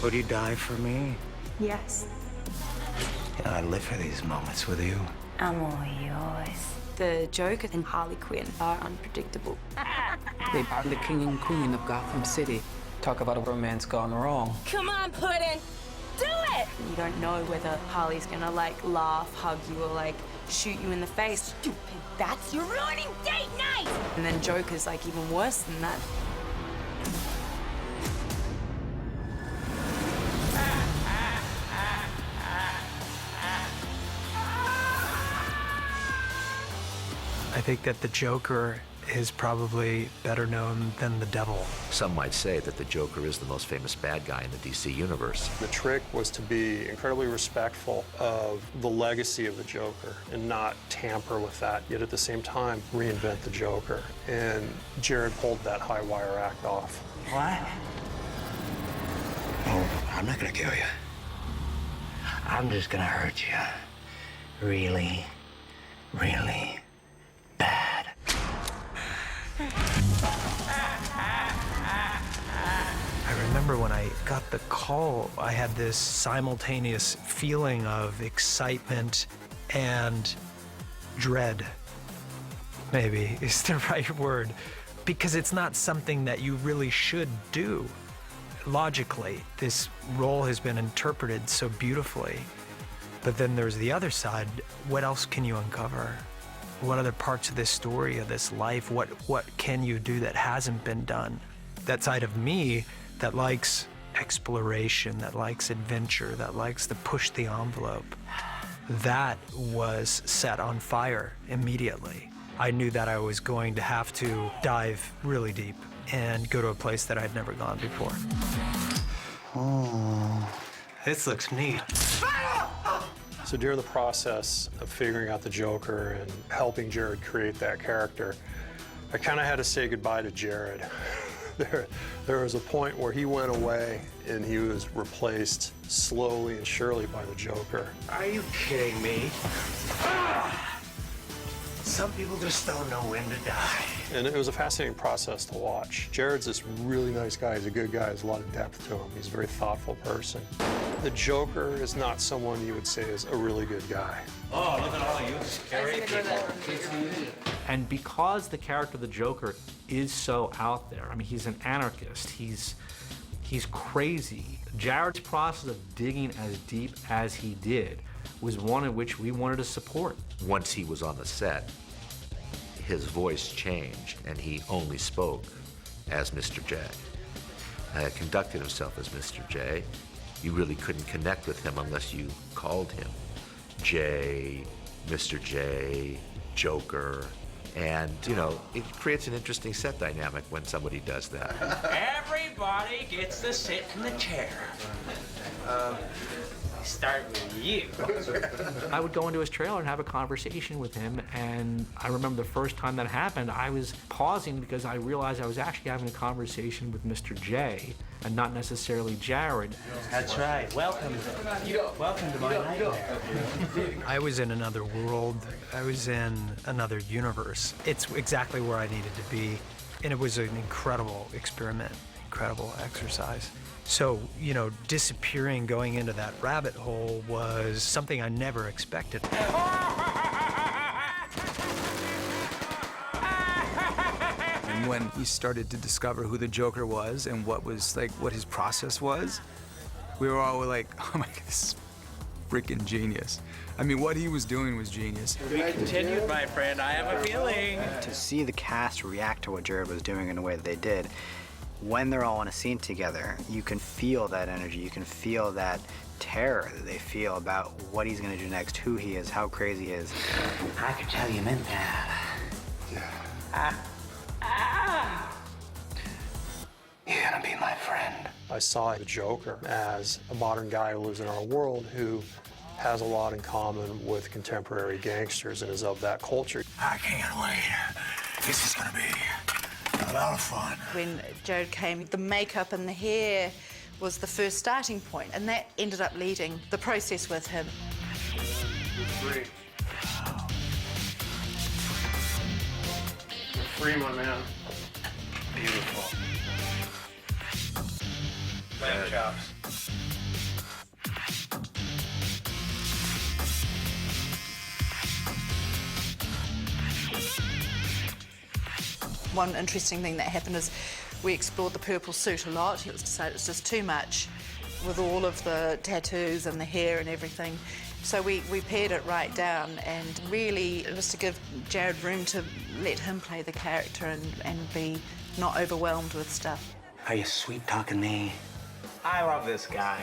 Would you die for me? Yes. And I live for these moments with you. I'm all yours. The Joker and Harley Quinn are unpredictable. They are the king and queen of Gotham City. Talk about a romance gone wrong. Come on, Puddin'. Do it! You don't know whether Harley's gonna, like, laugh, hug you, or, like, shoot you in the face. Stupid bats, you're ruining date night! And then Joker's, like, even worse than that. I think that the Joker is probably better known than the devil. Some might say that the Joker is the most famous bad guy in the DC universe. The trick was to be incredibly respectful of the legacy of the Joker and not tamper with that, yet at the same time reinvent the Joker. And Jared pulled that high wire act off. What? Oh, I'm not gonna kill you. I'm just gonna hurt you. Really, really bad. I remember when I got the call, I had this simultaneous feeling of excitement and dread, maybe is the right word, because it's not something that you really should do. Logically, this role has been interpreted so beautifully, but then there's the other side. What else can you uncover? What other parts of this story, of this life, what can you do that hasn't been done? That side of me that likes exploration, that likes adventure, that likes to push the envelope, that was set on fire immediately. I knew that I was going to have to dive really deep and go to a place that I'd never gone before. Oh, this looks neat. So during the process of figuring out the Joker and helping Jared create that character, I kind of had to say goodbye to Jared. There was a point where he went away and he was replaced slowly and surely by the Joker. Are you kidding me? Some people just don't know when to die. And it was a fascinating process to watch. Jared's this really nice guy. He's a good guy. There's a lot of depth to him. He's a very thoughtful person. The Joker is not someone you would say is a really good guy. Oh, look at all you scary people. And because the character of the Joker is so out there, I mean, he's an anarchist, he's crazy. Jared's process of digging as deep as he did was one in which we wanted to support. Once he was on the set, his voice changed and he only spoke as Mr. J. Conducted himself as Mr. J. You really couldn't connect with him unless you called him J, Mr. J, Joker. And, you know, it creates an interesting set dynamic when somebody does that. Everybody gets to sit in the chair. Start with you. I would go into his trailer and have a conversation with him, and I remember the first time that happened, I was pausing because I realized I was actually having a conversation with Mr. J and not necessarily Jared. That's right. Welcome. Welcome to my nightmare. I was in another world. I was in another universe. It's exactly where I needed to be, and it was an incredible experiment, incredible exercise. So, you know, disappearing, going into that rabbit hole was something I never expected. And when we started to discover who the Joker was and what his process was, we were all like, oh my God, this is freaking genius. I mean, what he was doing was genius. We continued, my friend. I have a feeling. To see the cast react to what Jared was doing in the way that they did, when they're all in a scene together, you can feel that energy. You can feel that terror that they feel about what he's gonna do next, who he is, how crazy he is. I could tell you meant that. Yeah. You're gonna be my friend. I saw the Joker as a modern guy who lives in our world who has a lot in common with contemporary gangsters and is of that culture. I can't wait. This is gonna be a lot of fun. When Jared came, the makeup and the hair was the first starting point, and that ended up leading the process with him. Free. You're free, my man. Beautiful. Lamb chops. One interesting thing that happened is we explored the purple suit a lot. It was decided it was just too much with all of the tattoos and the hair and everything. So we pared it right down, and really it was to give Jared room to let him play the character and be not overwhelmed with stuff. Are you sweet-talking me? I love this guy.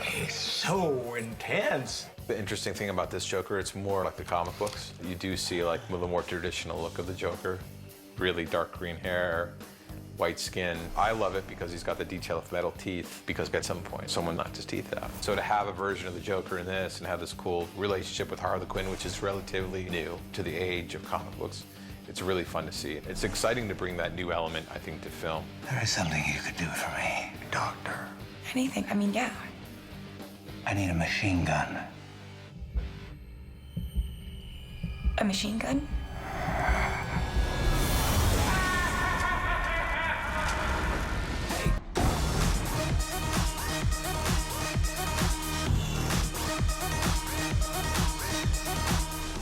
He's so intense. The interesting thing about this Joker, it's more like the comic books. You do see like the more traditional look of the Joker. Really dark green hair, white skin. I love it because he's got the detail of metal teeth, because at some point someone knocked his teeth out. So to have a version of the Joker in this and have this cool relationship with Harley Quinn, which is relatively new to the age of comic books, it's really fun to see. It's exciting to bring that new element, I think, to film. There is something you could do for me, Doctor. Anything, I mean, yeah. I need a machine gun. A machine gun?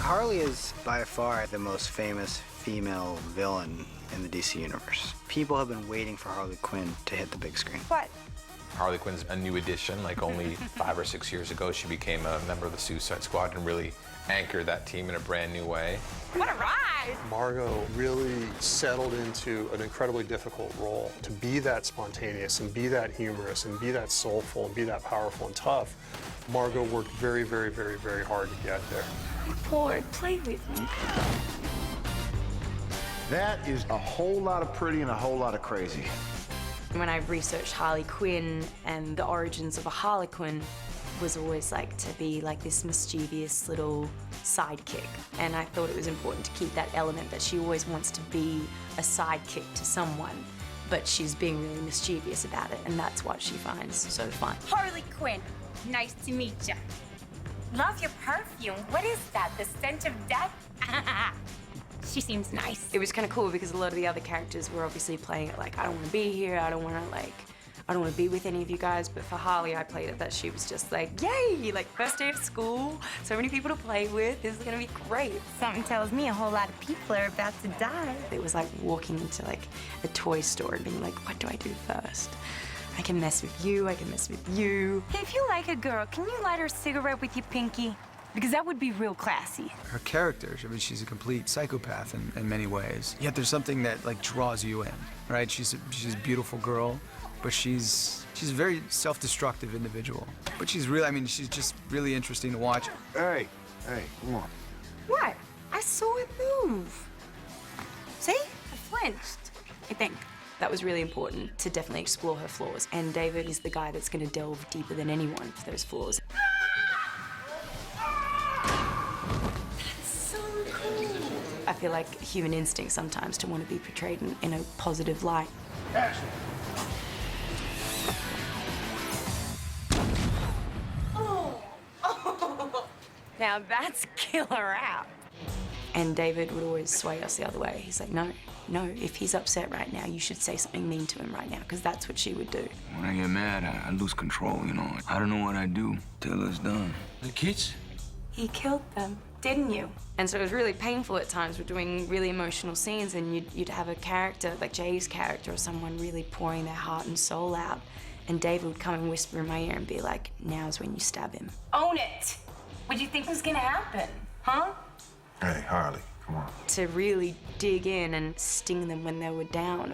Harley is by far the most famous female villain in the DC universe. People have been waiting for Harley Quinn to hit the big screen. What? Harley Quinn's a new addition. Like only 5 or 6 years ago, she became a member of the Suicide Squad and really anchored that team in a brand new way. What a ride! Margot really settled into an incredibly difficult role. To be that spontaneous and be that humorous and be that soulful and be that powerful and tough, Margot worked very, very, very, very hard to get there. Bored, play with me. That is a whole lot of pretty and a whole lot of crazy. When I researched Harley Quinn and the origins of a Harlequin was always like to be like this mischievous little sidekick. And I thought it was important to keep that element that she always wants to be a sidekick to someone, but she's being really mischievous about it, and that's what she finds so fun. Harley Quinn, nice to meet you. Love your perfume. What is that, the scent of death? She seems nice. It was kind of cool because a lot of the other characters were obviously playing it like, I don't want to be here, I don't want to be with any of you guys, but for Harley, I played it that she was just like, yay, like first day of school, so many people to play with, this is gonna be great. Something tells me a whole lot of people are about to die. It was like walking into like a toy store and being like, what do I do first? I can mess with you, I can mess with you. Hey, if you like a girl, can you light her a cigarette with your pinky? Because that would be real classy. Her character, I mean, she's a complete psychopath in many ways. Yet there's something that like draws you in, right? She's a beautiful girl, but she's a very self-destructive individual. But she's really, I mean, she's just really interesting to watch. Hey, come on. What? I saw it move. See? I flinched, I think. That was really important to definitely explore her flaws. And David is the guy that's gonna delve deeper than anyone for those flaws. I feel like human instinct sometimes to want to be portrayed in a positive light. Action. Now that's killer out. And David would always sway us the other way. He's like, no, if he's upset right now, you should say something mean to him right now, because that's what she would do. When I get mad, I lose control, you know. I don't know what I do till it's done. The kids? He killed them, didn't you? And so it was really painful at times. We're doing really emotional scenes, and you'd have a character, like Jay's character, or someone really pouring their heart and soul out, and David would come and whisper in my ear and be like, now's when you stab him. Own it. What do you think was gonna happen, huh? Hey, Harley, come on. To really dig in and sting them when they were down,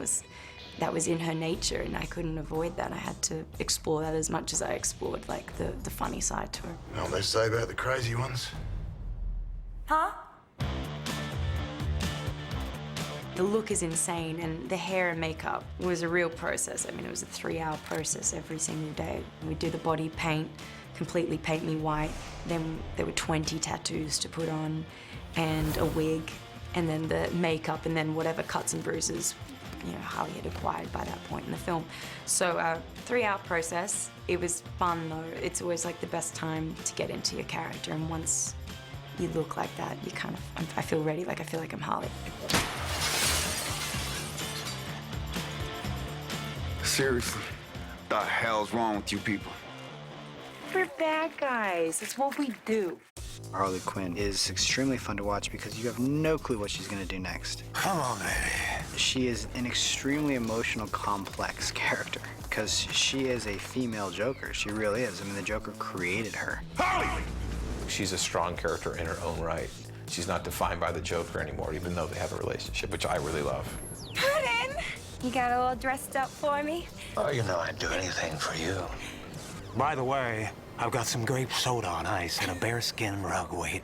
that was in her nature, and I couldn't avoid that. I had to explore that as much as I explored like the funny side to her. You know what they say about the crazy ones? Huh? The look is insane, and the hair and makeup was a real process. I mean, it was a 3-hour process every single day. We'd do the body paint, completely paint me white. Then there were 20 tattoos to put on, and a wig, and then the makeup, and then whatever cuts and bruises, you know, Harley had acquired by that point in the film. So 3-hour process. It was fun though. It's always like the best time to get into your character, and once you look like that, you kind of, I feel ready, like I feel like I'm Harley. Seriously, the hell's wrong with you people? We're bad guys. It's what we do. Harley Quinn is extremely fun to watch because you have no clue what she's gonna do next. Come on, baby. She is an extremely emotional, complex character because she is a female Joker. She really is. I mean, the Joker created her. Harley! She's a strong character in her own right. She's not defined by the Joker anymore, even though they have a relationship, which I really love. Puddin'! You got all dressed up for me? Oh, you know I'd do anything for you. By the way, I've got some grape soda on ice and a bearskin rug waiting.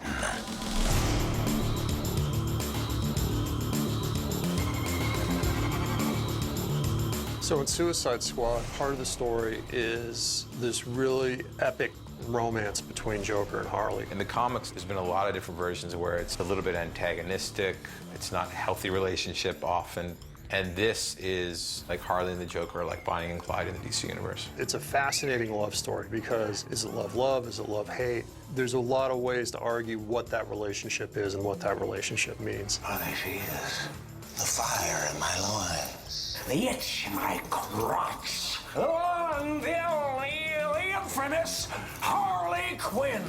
So in Suicide Squad, part of the story is this really epic romance between Joker and Harley. In the comics, there's been a lot of different versions where it's a little bit antagonistic. It's not a healthy relationship often. And this is like Harley and the Joker are like Bonnie and Clyde in the DC universe. It's a fascinating love story because is it love-love? Is it love-hate? There's a lot of ways to argue what that relationship is and what that relationship means. Oh, there she is. The fire in my loins. The itch in my crotch. The only, the infamous Harley Quinn.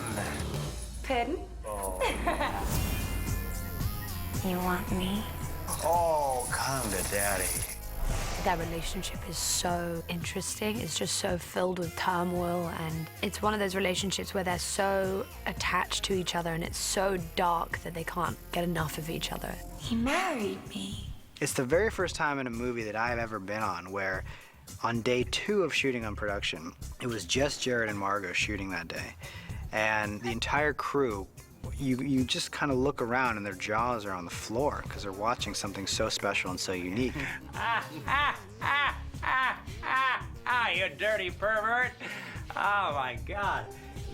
Puddin'? You want me? Oh, come to Daddy. That relationship is so interesting. It's just so filled with turmoil, and it's one of those relationships where they're so attached to each other and it's so dark that they can't get enough of each other. He married me. It's the very first time in a movie that I've ever been on where on day 2 of shooting on production, it was just Jared and Margot shooting that day. And the entire crew, you just kind of look around and their jaws are on the floor because they're watching something so special and so unique. You dirty pervert. Oh my God.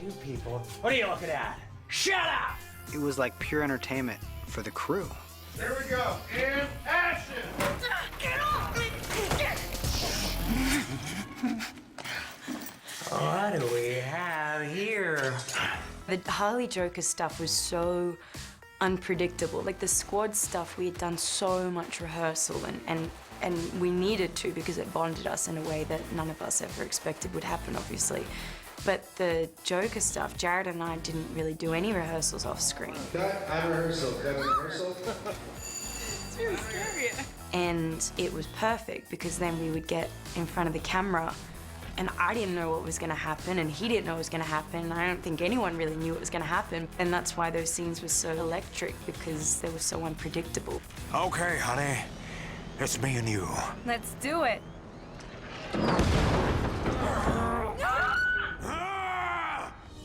You people, what are you looking at? Shut up! It was like pure entertainment for the crew. There we go. And action! Get off me! What do we have here? The Harley Joker stuff was so unpredictable. Like the squad stuff, we had done so much rehearsal and we needed to because it bonded us in a way that none of us ever expected would happen, obviously. But the Joker stuff, Jared and I didn't really do any rehearsals off screen. Cut, I'm rehearsal. Cut, rehearsal. It's really scary. And it was perfect because then we would get in front of the camera and I didn't know what was gonna happen and he didn't know what was gonna happen. And I don't think anyone really knew what was gonna happen. And that's why those scenes were so electric because they were so unpredictable. Okay, honey. It's me and you. Let's do it.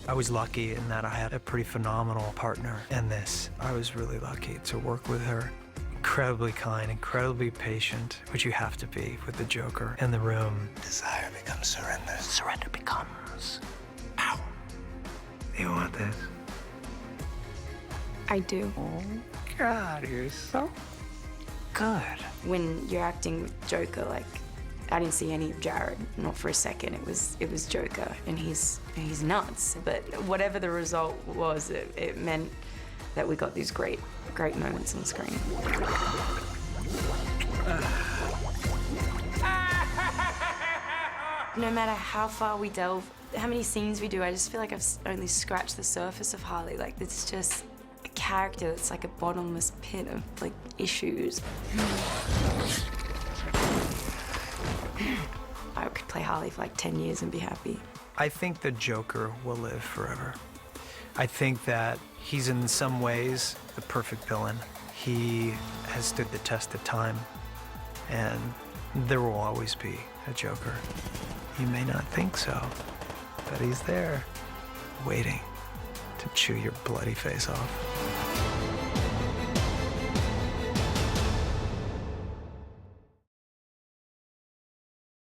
I was lucky in that I had a pretty phenomenal partner in this. I was really lucky to work with her. Incredibly kind, incredibly patient, which you have to be with the Joker in the room. Desire becomes surrender. Surrender becomes power. You want this? I do. Oh, God, you're so good. When you're acting with Joker, like, I didn't see any of Jared, not for a second. It was Joker, and he's nuts. But whatever the result was, it meant that we got these great moments on screen. No matter how far we delve, how many scenes we do, I just feel like I've only scratched the surface of Harley. Like, it's just a character that's like a bottomless pit of, like, issues. I could play Harley for like 10 years and be happy. I think the Joker will live forever. I think that he's in some ways the perfect villain. He has stood the test of time, and there will always be a Joker. You may not think so, but he's there, waiting to chew your bloody face off.